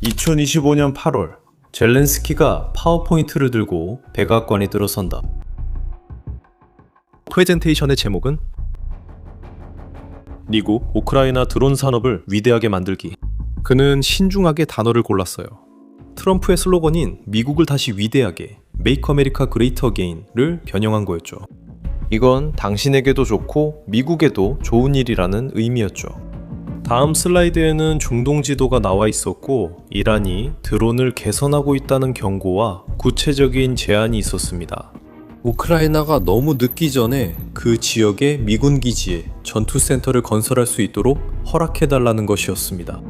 2025년 8월 젤렌스키가 파워포인트를 들고 백악관에 들어선다. 프레젠테이션의 제목은 미국, 우크라이나 드론 산업을 위대하게 만들기. 그는 신중하게 단어를 골랐어요. 트럼프의 슬로건인 미국을 다시 위대하게 Make America Great Again을 변형한 거였죠. 이건 당신에게도 좋고 미국에도 좋은 일이라는 의미였죠. 다음 슬라이드에는 중동 지도가 나와 있었고 이란이 드론을 개선하고 있다는 경고와 구체적인 제안이 있었습니다. 우크라이나가 너무 늦기 전에 그 지역의 미군 기지에 전투센터를 건설할 수 있도록 허락해달라는 것이었습니다.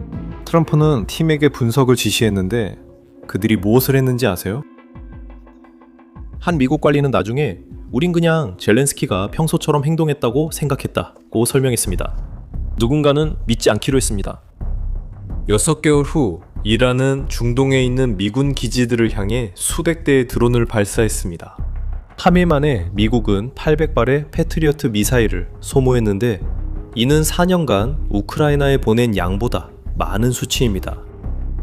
트럼프는 팀에게 분석을 지시했는데 그들이 무엇을 했는지 아세요? 한 미국 관리는 나중에 우린 그냥 젤렌스키가 평소처럼 행동했다고 생각했다고 설명했습니다. 누군가는 믿지 않기로 했습니다. 6개월 후 이란은 중동에 있는 미군 기지들을 향해 수백 대의 드론을 발사했습니다. 3일 만에 미국은 800발의 패트리어트 미사일을 소모했는데 이는 4년간 우크라이나에 보낸 양보다 많은 수치입니다.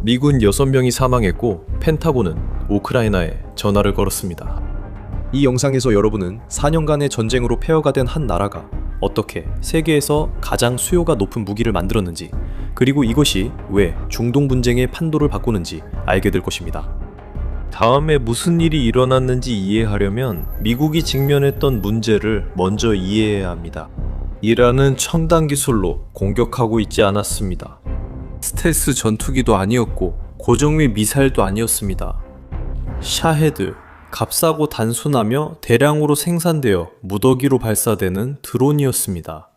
미군 6명이 사망했고 펜타곤은 우크라이나에 전화를 걸었습니다. 이 영상에서 여러분은 4년간의 전쟁으로 폐허가 된 한 나라가 어떻게 세계에서 가장 수요가 높은 무기를 만들었는지, 그리고 이것이 왜 중동 분쟁의 판도를 바꾸는지 알게 될 것입니다. 다음에 무슨 일이 일어났는지 이해하려면 미국이 직면했던 문제를 먼저 이해해야 합니다. 이란은 첨단 기술로 공격하고 있지 않았습니다. 스텔스 전투기도 아니었고 고정미 미사일도 아니었습니다. 샤헤드, 값싸고 단순하며 대량으로 생산되어 무더기로 발사되는 드론이었습니다.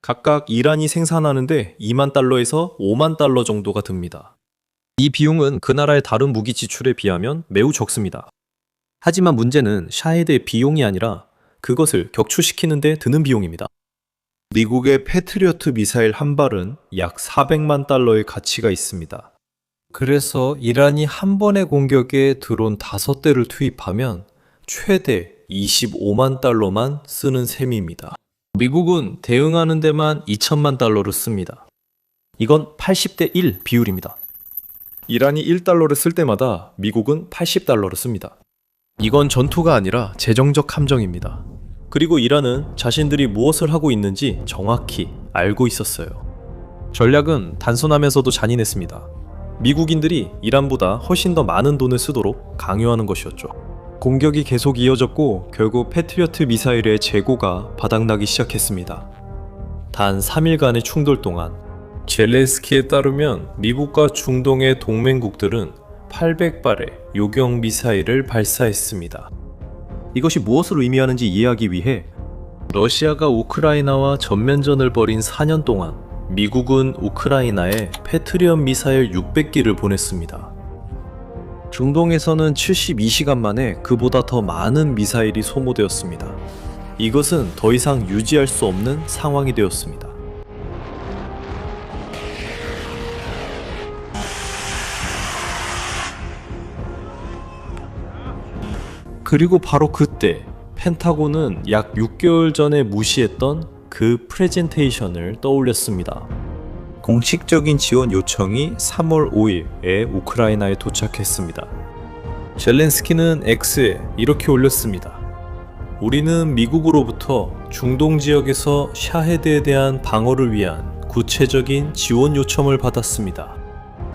각각 이란이 생산하는데 2만 달러에서 5만 달러 정도가 듭니다. 이 비용은 그 나라의 다른 무기 지출에 비하면 매우 적습니다. 하지만 문제는 샤헤드의 비용이 아니라 그것을 격추시키는 데 드는 비용입니다. 미국의 패트리어트 미사일 한 발은 약 400만 달러의 가치가 있습니다. 그래서 이란이 한 번의 공격에 드론 5대를 투입하면 최대 25만 달러만 쓰는 셈입니다. 미국은 대응하는 데만 2천만 달러를 씁니다. 이건 80대 1 비율입니다. 이란이 1달러를 쓸 때마다 미국은 80달러를 씁니다. 이건 전투가 아니라 재정적 함정입니다. 그리고 이란은 자신들이 무엇을 하고 있는지 정확히 알고 있었어요. 전략은 단순하면서도 잔인했습니다. 미국인들이 이란보다 훨씬 더 많은 돈을 쓰도록 강요하는 것이었죠. 공격이 계속 이어졌고 결국 패트리어트 미사일의 재고가 바닥나기 시작했습니다. 단 3일간의 충돌 동안 젤렌스키에 따르면 미국과 중동의 동맹국들은 800발의 요격 미사일을 발사했습니다. 이것이 무엇을 의미하는지 이해하기 위해 러시아가 우크라이나와 전면전을 벌인 4년 동안 미국은 우크라이나에 패트리엇 미사일 600기를 보냈습니다. 중동에서는 72시간 만에 그보다 더 많은 미사일이 소모되었습니다. 이것은 더 이상 유지할 수 없는 상황이 되었습니다. 그리고 바로 그때 펜타곤은 약 6개월 전에 무시했던 그 프레젠테이션을 떠올렸습니다. 공식적인 지원 요청이 3월 5일에 우크라이나에 도착했습니다. 젤렌스키는 X에 이렇게 올렸습니다. 우리는 미국으로부터 중동 지역에서 샤헤드에 대한 방어를 위한 구체적인 지원 요청을 받았습니다.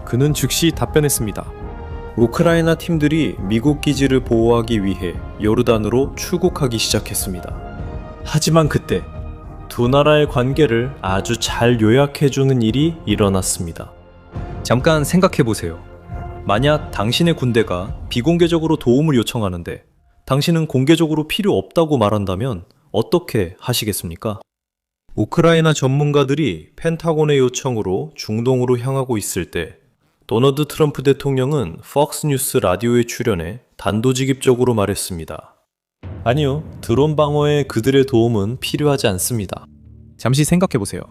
그는 즉시 답변했습니다. 우크라이나 팀들이 미국 기지를 보호하기 위해 요르단으로 출국하기 시작했습니다. 하지만 그때 두 나라의 관계를 아주 잘 요약해주는 일이 일어났습니다. 잠깐 생각해보세요. 만약 당신의 군대가 비공개적으로 도움을 요청하는데 당신은 공개적으로 필요 없다고 말한다면 어떻게 하시겠습니까? 우크라이나 전문가들이 펜타곤의 요청으로 중동으로 향하고 있을 때 도널드 트럼프 대통령은 폭스뉴스 라디오에 출연해 단도직입적으로 말했습니다. 아니요, 드론 방어에 그들의 도움은 필요하지 않습니다. 잠시 생각해보세요.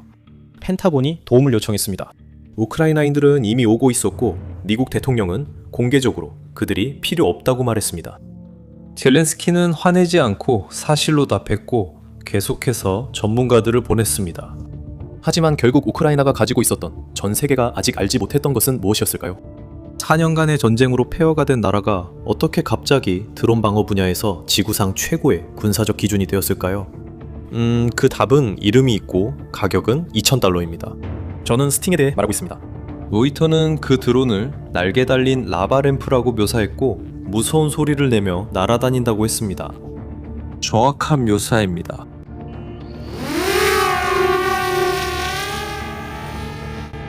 펜타곤이 도움을 요청했습니다. 우크라이나인들은 이미 오고 있었고 미국 대통령은 공개적으로 그들이 필요 없다고 말했습니다. 젤렌스키는 화내지 않고 사실로 답했고 계속해서 전문가들을 보냈습니다. 하지만 결국 우크라이나가 가지고 있었던 전 세계가 아직 알지 못했던 것은 무엇이었을까요? 4년간의 전쟁으로 폐허가 된 나라가 어떻게 갑자기 드론 방어 분야에서 지구상 최고의 군사적 기준이 되었을까요? 그 답은 이름이 있고 가격은 2,000달러입니다. 저는 스팅에 대해 말하고 있습니다. 로이터는 그 드론을 날개 달린 라바 램프라고 묘사했고 무서운 소리를 내며 날아다닌다고 했습니다. 정확한 묘사입니다.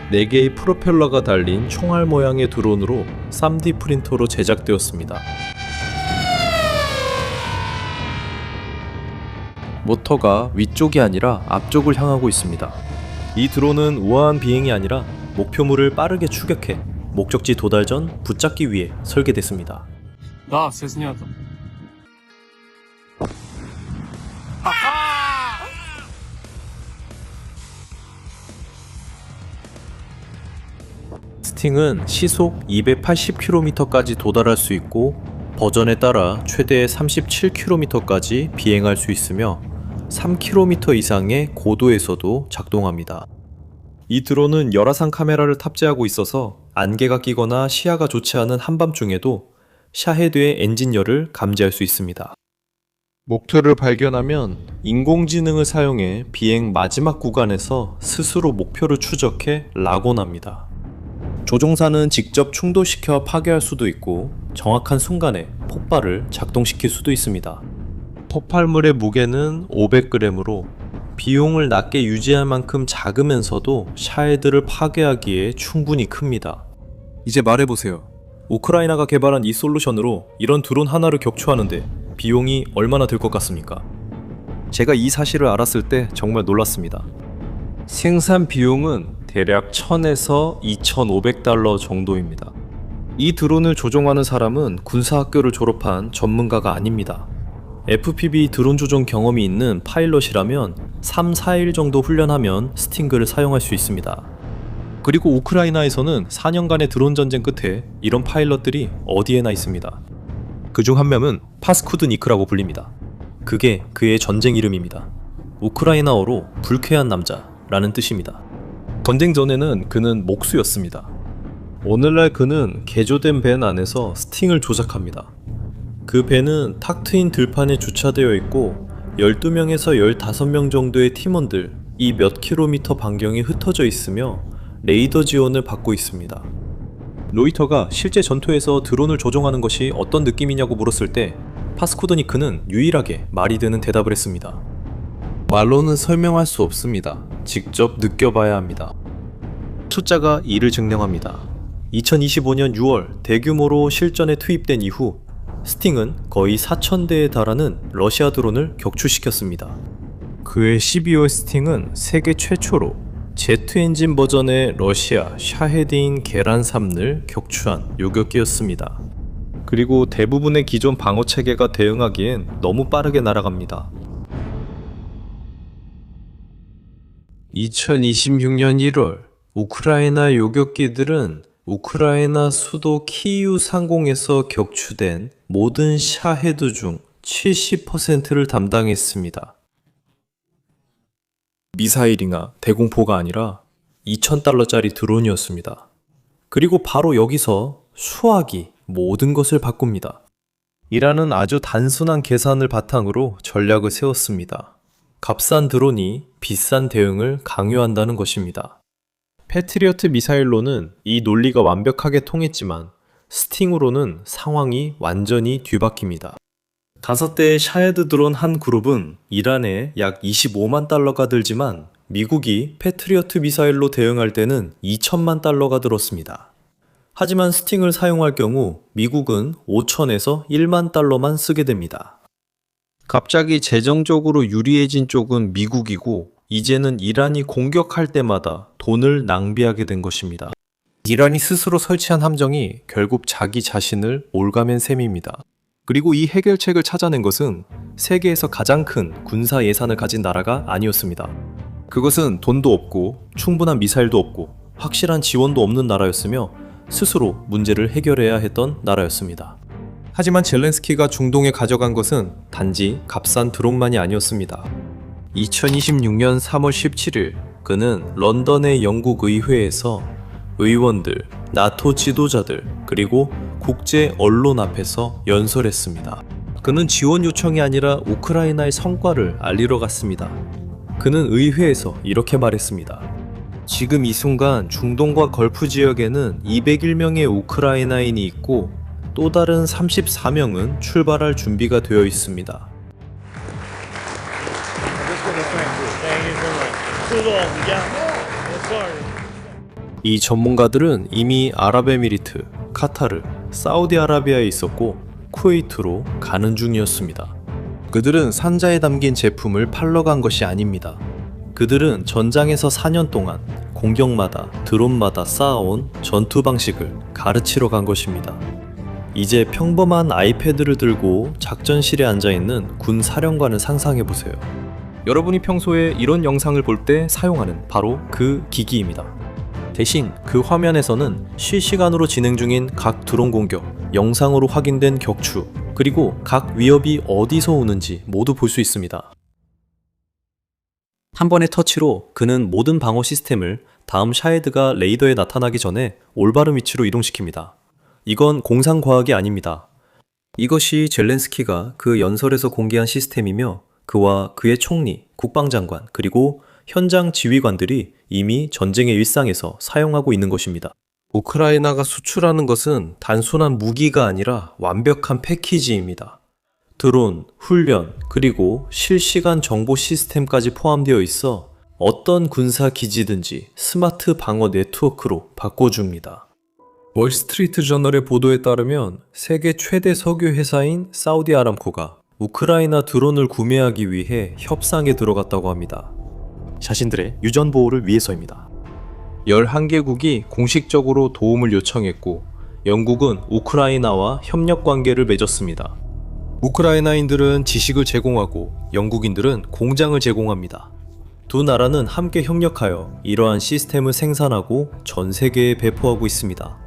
네 개의 프로펠러가 달린 총알 모양의 드론으로 3D 프린터로 제작되었습니다. 모터가 위쪽이 아니라 앞쪽을 향하고 있습니다. 이 드론은 우아한 비행이 아니라 목표물을 빠르게 추격해 목적지 도달 전 붙잡기 위해 설계됐습니다. Да, все снято. 스팅은 시속 280km까지 도달할 수 있고 버전에 따라 최대 37km까지 비행할 수 있으며 3km 이상의 고도에서도 작동합니다. 이 드론은 열화상 카메라를 탑재하고 있어서 안개가 끼거나 시야가 좋지 않은 한밤중에도 샤헤드의 엔진열을 감지할 수 있습니다. 목표를 발견하면 인공지능을 사용해 비행 마지막 구간에서 스스로 목표를 추적해 라곤합니다. 조종사는 직접 충돌시켜 파괴할 수도 있고 정확한 순간에 폭발을 작동시킬 수도 있습니다. 폭발물의 무게는 500g으로 비용을 낮게 유지할 만큼 작으면서도 샤헤드를 파괴하기에 충분히 큽니다. 이제 말해보세요. 우크라이나가 개발한 이 솔루션으로 이런 드론 하나를 격추하는데 비용이 얼마나 들 것 같습니까? 제가 이 사실을 알았을 때 정말 놀랐습니다. 생산 비용은 대략 1,000에서 2,500달러 정도입니다. 이 드론을 조종하는 사람은 군사학교를 졸업한 전문가가 아닙니다. FPV 드론 조종 경험이 있는 파일럿이라면 3, 4일 정도 훈련하면 스팅그를 사용할 수 있습니다. 그리고 우크라이나에서는 4년간의 드론 전쟁 끝에 이런 파일럿들이 어디에나 있습니다. 그중 한 명은 파스쿠드니크라고 불립니다. 그게 그의 전쟁 이름입니다. 우크라이나어로 불쾌한 남자라는 뜻입니다. 전쟁 전에는 그는 목수였습니다. 오늘날 그는 개조된 밴 안에서 스팅을 조작합니다. 그 밴은 탁 트인 들판에 주차되어 있고 12명에서 15명 정도의 팀원들 이 몇 킬로미터 반경에 흩어져 있으며 레이더 지원을 받고 있습니다. 로이터가 실제 전투에서 드론을 조종하는 것이 어떤 느낌이냐고 물었을 때 파스코드니크는 유일하게 말이 되는 대답을 했습니다. 말로는 설명할 수 없습니다. 직접 느껴봐야 합니다. 숫자가 이를 증명합니다. 2025년 6월 대규모로 실전에 투입된 이후 스팅은 거의 4,000대에 달하는 러시아 드론을 격추시켰습니다. 그의 12월 스팅은 세계 최초로 제트 엔진 버전의 러시아 샤헤드인 계란 3를 격추한 요격기였습니다. 그리고 대부분의 기존 방어 체계가 대응하기엔 너무 빠르게 날아갑니다. 2026년 1월 우크라이나 요격기들은 우크라이나 수도 키이우 상공에서 격추된 모든 샤헤드 중 70%를 담당했습니다. 미사일이나 대공포가 아니라 2,000달러짜리 드론이었습니다. 그리고 바로 여기서 수학이 모든 것을 바꿉니다. 이라는 아주 단순한 계산을 바탕으로 전략을 세웠습니다. 값싼 드론이 비싼 대응을 강요한다는 것입니다. 패트리어트 미사일로는 이 논리가 완벽하게 통했지만 스팅으로는 상황이 완전히 뒤바뀝니다. 5대의 샤헤드 드론 한 그룹은 이란에 약 25만 달러가 들지만 미국이 패트리어트 미사일로 대응할 때는 2천만 달러가 들었습니다. 하지만 스팅을 사용할 경우 미국은 5천에서 1만 달러만 쓰게 됩니다. 갑자기 재정적으로 유리해진 쪽은 미국이고 이제는 이란이 공격할 때마다 돈을 낭비하게 된 것입니다. 이란이 스스로 설치한 함정이 결국 자기 자신을 올가맨 셈입니다. 그리고 이 해결책을 찾아낸 것은 세계에서 가장 큰 군사 예산을 가진 나라가 아니었습니다. 그것은 돈도 없고 충분한 미사일도 없고 확실한 지원도 없는 나라였으며 스스로 문제를 해결해야 했던 나라였습니다. 하지만 젤렌스키가 중동에 가져간 것은 단지 값싼 드론만이 아니었습니다. 2026년 3월 17일 그는 런던의 영국 의회에서 의원들, 나토 지도자들, 그리고 국제 언론 앞에서 연설했습니다. 그는 지원 요청이 아니라 우크라이나의 성과를 알리러 갔습니다. 그는 의회에서 이렇게 말했습니다. 지금 이 순간 중동과 걸프 지역에는 201명의 우크라이나인이 있고 또 다른 34명은 출발할 준비가 되어 있습니다. 이 전문가들은 이미 아랍에미리트, 카타르, 사우디아라비아에 있었고 쿠웨이트로 가는 중이었습니다. 그들은 산자에 담긴 제품을 팔러 간 것이 아닙니다. 그들은 전장에서 4년 동안 공격마다 드론마다 쌓아온 전투 방식을 가르치러 간 것입니다. 이제 평범한 아이패드를 들고 작전실에 앉아있는 군 사령관을 상상해보세요. 여러분이 평소에 이런 영상을 볼 때 사용하는 바로 그 기기입니다. 대신 그 화면에서는 실시간으로 진행 중인 각 드론 공격, 영상으로 확인된 격추, 그리고 각 위협이 어디서 오는지 모두 볼 수 있습니다. 한 번의 터치로 그는 모든 방어 시스템을 다음 샤헤드가 레이더에 나타나기 전에 올바른 위치로 이동시킵니다. 이건 공상과학이 아닙니다. 이것이 젤렌스키가 그 연설에서 공개한 시스템이며 그와 그의 총리, 국방장관, 그리고 현장 지휘관들이 이미 전쟁의 일상에서 사용하고 있는 것입니다. 우크라이나가 수출하는 것은 단순한 무기가 아니라 완벽한 패키지입니다. 드론, 훈련, 그리고 실시간 정보 시스템까지 포함되어 있어 어떤 군사 기지든지 스마트 방어 네트워크로 바꿔줍니다. 월스트리트 저널의 보도에 따르면 세계 최대 석유 회사인 사우디 아람코가 우크라이나 드론을 구매하기 위해 협상에 들어갔다고 합니다. 자신들의 유전 보호를 위해서입니다. 11개국이 공식적으로 도움을 요청했고 영국은 우크라이나와 협력 관계를 맺었습니다. 우크라이나인들은 지식을 제공하고 영국인들은 공장을 제공합니다. 두 나라는 함께 협력하여 이러한 시스템을 생산하고 전 세계에 배포하고 있습니다.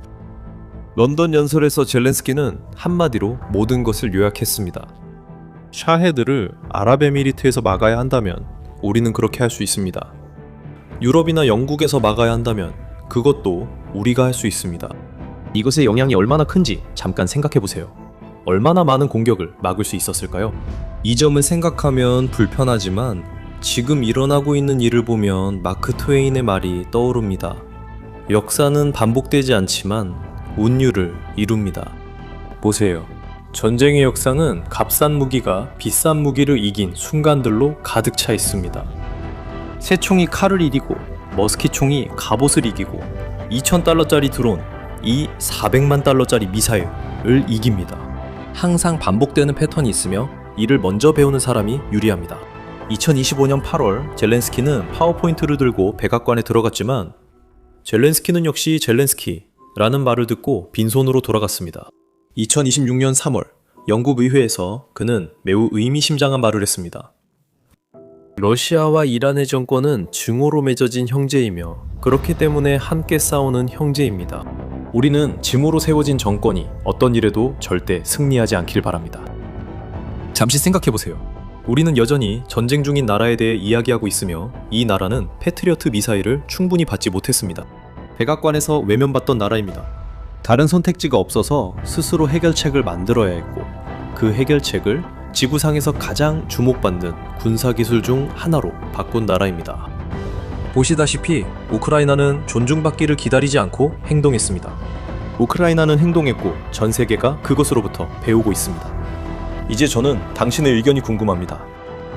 런던 연설에서 젤렌스키는 한마디로 모든 것을 요약했습니다. 샤헤드를 아랍에미리트에서 막아야 한다면 우리는 그렇게 할 수 있습니다. 유럽이나 영국에서 막아야 한다면 그것도 우리가 할 수 있습니다. 이것의 영향이 얼마나 큰지 잠깐 생각해보세요. 얼마나 많은 공격을 막을 수 있었을까요? 이 점을 생각하면 불편하지만 지금 일어나고 있는 일을 보면 마크 트웨인의 말이 떠오릅니다. 역사는 반복되지 않지만 운율을 이룹니다. 보세요. 전쟁의 역사는 값싼 무기가 비싼 무기를 이긴 순간들로 가득 차 있습니다. 새 총이 칼을 이기고 머스킷 총이 갑옷을 이기고 2,000달러짜리 드론, 이 400만 달러짜리 미사일을 이깁니다. 항상 반복되는 패턴이 있으며 이를 먼저 배우는 사람이 유리합니다. 2025년 8월 젤렌스키는 파워포인트를 들고 백악관에 들어갔지만 젤렌스키는 역시 젤렌스키라는 말을 듣고 빈손으로 돌아갔습니다. 2026년 3월 영국 의회에서 그는 매우 의미심장한 말을 했습니다. 러시아와 이란의 정권은 증오로 맺어진 형제이며 그렇기 때문에 함께 싸우는 형제입니다. 우리는 증오로 세워진 정권이 어떤 일에도 절대 승리하지 않길 바랍니다. 잠시 생각해보세요. 우리는 여전히 전쟁 중인 나라에 대해 이야기하고 있으며 이 나라는 패트리어트 미사일을 충분히 받지 못했습니다. 백악관에서 외면받던 나라입니다. 다른 선택지가 없어서 스스로 해결책을 만들어야 했고 그 해결책을 지구상에서 가장 주목받는 군사기술 중 하나로 바꾼 나라입니다. 보시다시피 우크라이나는 존중받기를 기다리지 않고 행동했습니다. 우크라이나는 행동했고 전 세계가 그것으로부터 배우고 있습니다. 이제 저는 당신의 의견이 궁금합니다.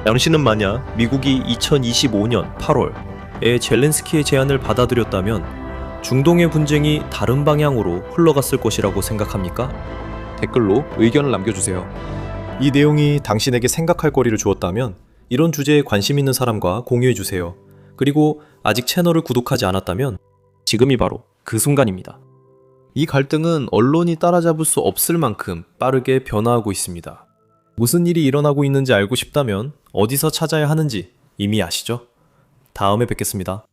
당신은 만약 미국이 2025년 8월에 젤렌스키의 제안을 받아들였다면 중동의 분쟁이 다른 방향으로 흘러갔을 것이라고 생각합니까? 댓글로 의견을 남겨주세요. 이 내용이 당신에게 생각할 거리를 주었다면 이런 주제에 관심 있는 사람과 공유해주세요. 그리고 아직 채널을 구독하지 않았다면 지금이 바로 그 순간입니다. 이 갈등은 언론이 따라잡을 수 없을 만큼 빠르게 변화하고 있습니다. 무슨 일이 일어나고 있는지 알고 싶다면 어디서 찾아야 하는지 이미 아시죠? 다음에 뵙겠습니다.